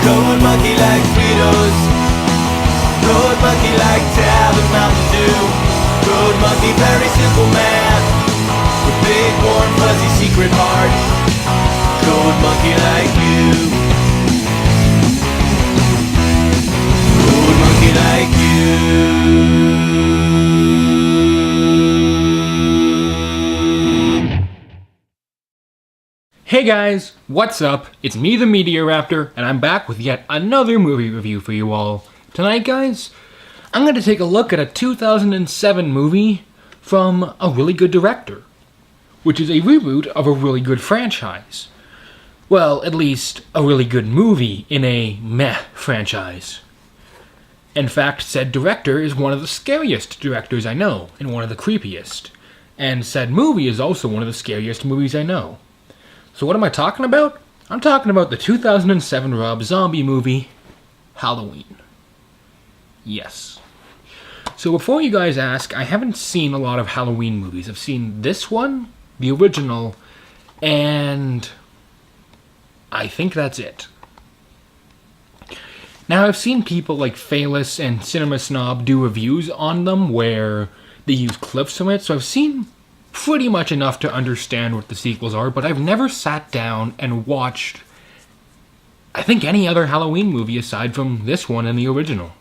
Road monkey like Fritos. Road monkey like Tab and Mountain Dew. Road monkey, very simple man with big warm fuzzy secret heart. Road monkey like you. Road monkey like you. Hey guys, what's up? It's me, the Media Raptor, and I'm back with yet another movie review for you all. Tonight, guys, I'm going to take a look at a 2007 movie from a really good director, which is a reboot of a really good franchise. Well, at least a really good movie in a meh franchise. In fact, said director is one of the scariest directors I know, and one of the creepiest. And said movie is also one of the scariest movies I know. So what am I talking about? I'm talking about the 2007 Rob Zombie movie, Halloween. Yes. So before you guys ask, I haven't seen a lot of Halloween movies. I've seen this one, the original, and I think that's it. Now I've seen people like Phaelus and Cinema Snob do reviews on them where they use clips from it, so I've seen pretty much enough to understand what the sequels are, but I've never sat down and watched, I think, any other Halloween movie aside from this one and the original.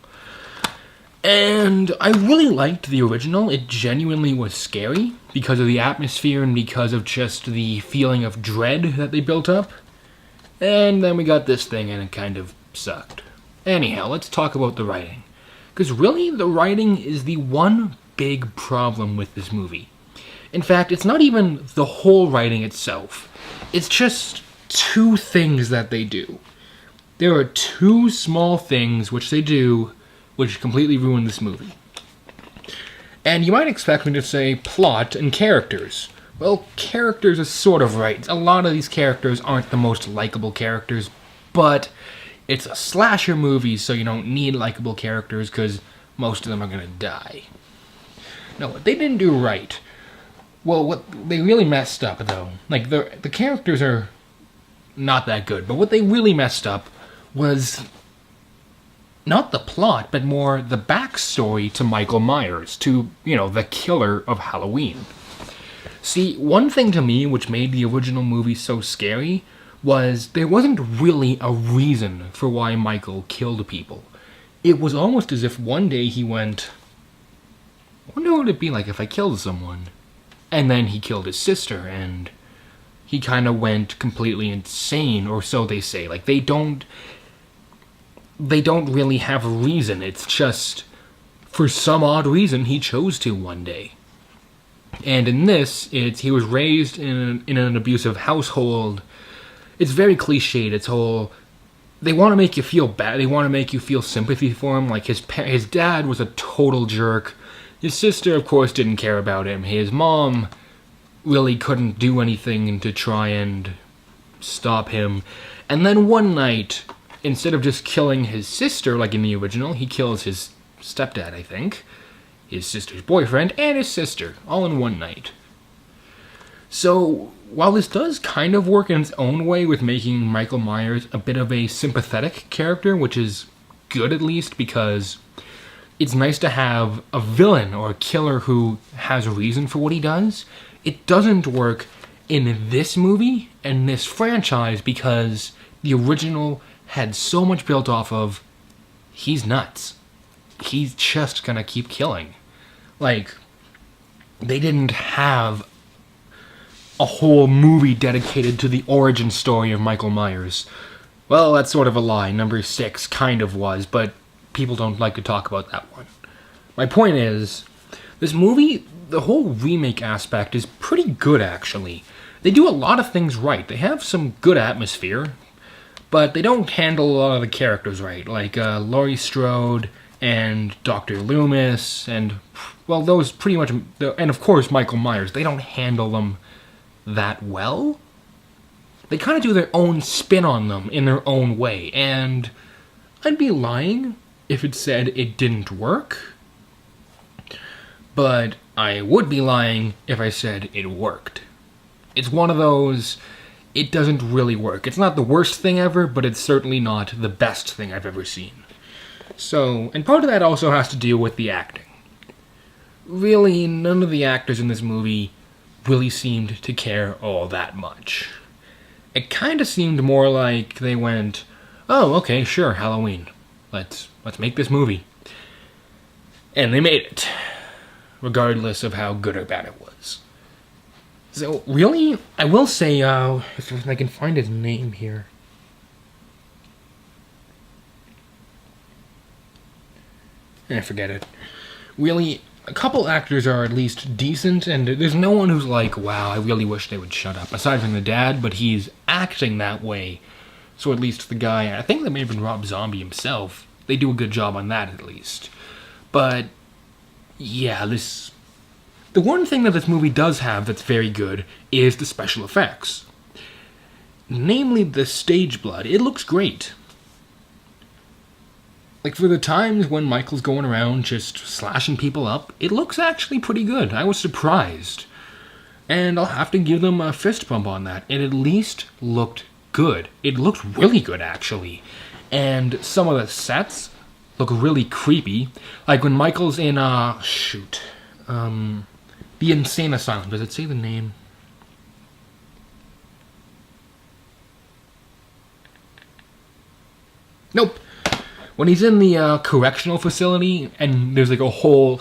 And I really liked the original. It genuinely was scary because of the atmosphere and because of just the feeling of dread that they built up. And then we got this thing and it kind of sucked. Anyhow, let's talk about the writing. Because really, the writing is the one big problem with this movie. In fact, it's not even the whole writing itself. It's just two things that they do. There are two small things which they do which completely ruin this movie. And you might expect me to say plot and characters. Well, characters is sort of right. A lot of these characters aren't the most likable characters, but it's a slasher movie, so you don't need likable characters because most of them are going to die. No, what they didn't do right. Well, what they really messed up, though, like, the characters are not that good, but what they really messed up was not the plot, but more the backstory to Michael Myers, to, the killer of Halloween. See, one thing to me which made the original movie so scary was there wasn't really a reason for why Michael killed people. It was almost as if one day he went, I wonder what it'd be like if I killed someone. And then he killed his sister, and he kind of went completely insane, or so they say. Like, they don't really have a reason. It's just, for some odd reason, he chose to one day. And in this, he was raised in an abusive household. It's very cliched. It's whole, they want to make you feel bad. They want to make you feel sympathy for him. Like, his dad was a total jerk. His sister, of course, didn't care about him. His mom really couldn't do anything to try and stop him. And then one night, instead of just killing his sister, like in the original, he kills his stepdad, I think, his sister's boyfriend, and his sister, all in one night. So, while this does kind of work in its own way with making Michael Myers a bit of a sympathetic character, which is good at least, because it's nice to have a villain or a killer who has a reason for what he does. It doesn't work in this movie and this franchise because the original had so much built off of, he's nuts. He's just gonna keep killing. Like, they didn't have a whole movie dedicated to the origin story of Michael Myers. Well, that's sort of a lie. Number 6 kind of was, but people don't like to talk about that one. My point is, this movie, the whole remake aspect is pretty good, actually. They do a lot of things right. They have some good atmosphere, but they don't handle a lot of the characters right, like Laurie Strode and Dr. Loomis, and, well, those pretty much, and of course Michael Myers. They don't handle them that well. They kind of do their own spin on them in their own way, and I'd be lying if it said it didn't work, but I would be lying if I said it worked. It's one of those, it doesn't really work. It's not the worst thing ever, but it's certainly not the best thing I've ever seen. So, and part of that also has to do with the acting. Really, none of the actors in this movie really seemed to care all that much. It kind of seemed more like they went, oh, okay, sure, Halloween. Let's make this movie. And they made it, regardless of how good or bad it was. So, really, I will say, if I can find his name here. Forget it. Really, a couple actors are at least decent, and there's no one who's like, wow, I really wish they would shut up. Aside from the dad, but he's acting that way. So at least the guy, I think that may have been Rob Zombie himself, they do a good job on that at least. But, yeah, the one thing that this movie does have that's very good is the special effects. Namely, the stage blood. It looks great. Like, for the times when Michael's going around just slashing people up, it looks actually pretty good. I was surprised. And I'll have to give them a fist bump on that. It at least looked good. It looked really good, actually. And some of the sets look really creepy. Like when Michael's in, the insane asylum. Does it say the name? Nope. When he's in the correctional facility and there's like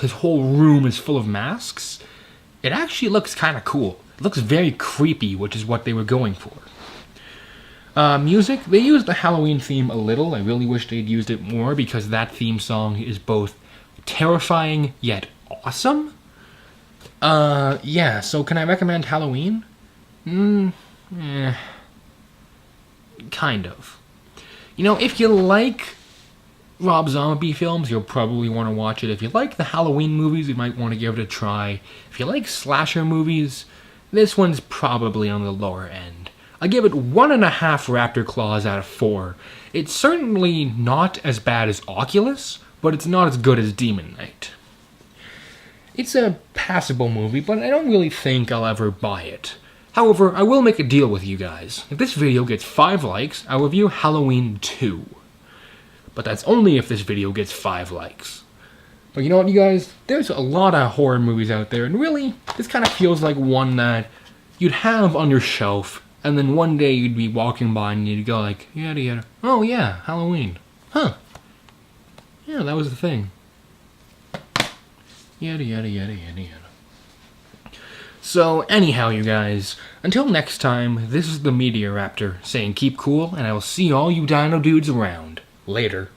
his whole room is full of masks, it actually looks kind of cool. It looks very creepy, which is what they were going for. Music, they used the Halloween theme a little. I really wish they'd used it more because that theme song is both terrifying yet awesome. Yeah, so can I recommend Halloween? Kind of. You know, if you like Rob Zombie films, you'll probably want to watch it. If you like the Halloween movies, you might want to give it a try. If you like slasher movies, this one's probably on the lower end. I give it 1.5 raptor claws out of 4. It's certainly not as bad as Oculus, but it's not as good as Demon Knight. It's a passable movie, but I don't really think I'll ever buy it. However, I will make a deal with you guys. If this video gets 5 likes, I'll review Halloween 2. But that's only if this video gets 5 likes. But you know what, you guys? There's a lot of horror movies out there, and really, this kind of feels like one that you'd have on your shelf, and then one day you'd be walking by and you'd go like, yada yada, oh yeah, Halloween. Huh. Yeah, that was the thing. Yada yada yada yada yada. So, anyhow, you guys, until next time, this is the Meteor Raptor saying keep cool, and I will see all you dino dudes around. Later.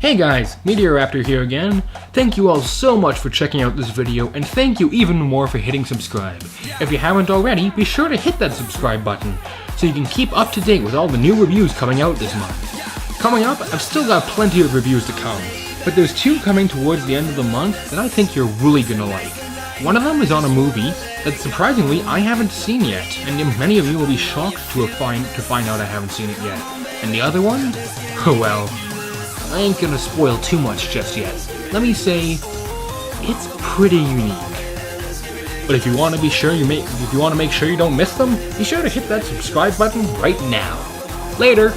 Hey guys, Meteor Raptor here again. Thank you all so much for checking out this video, and thank you even more for hitting subscribe. If you haven't already, be sure to hit that subscribe button, so you can keep up to date with all the new reviews coming out this month. Coming up, I've still got plenty of reviews to come, but there's 2 coming towards the end of the month that I think you're really gonna like. One of them is on a movie that surprisingly I haven't seen yet, and many of you will be shocked to find out I haven't seen it yet. And the other one? Well, I ain't gonna spoil too much just yet. Let me say, it's pretty unique. But if you want to make sure you don't miss them, be sure to hit that subscribe button right now. Later.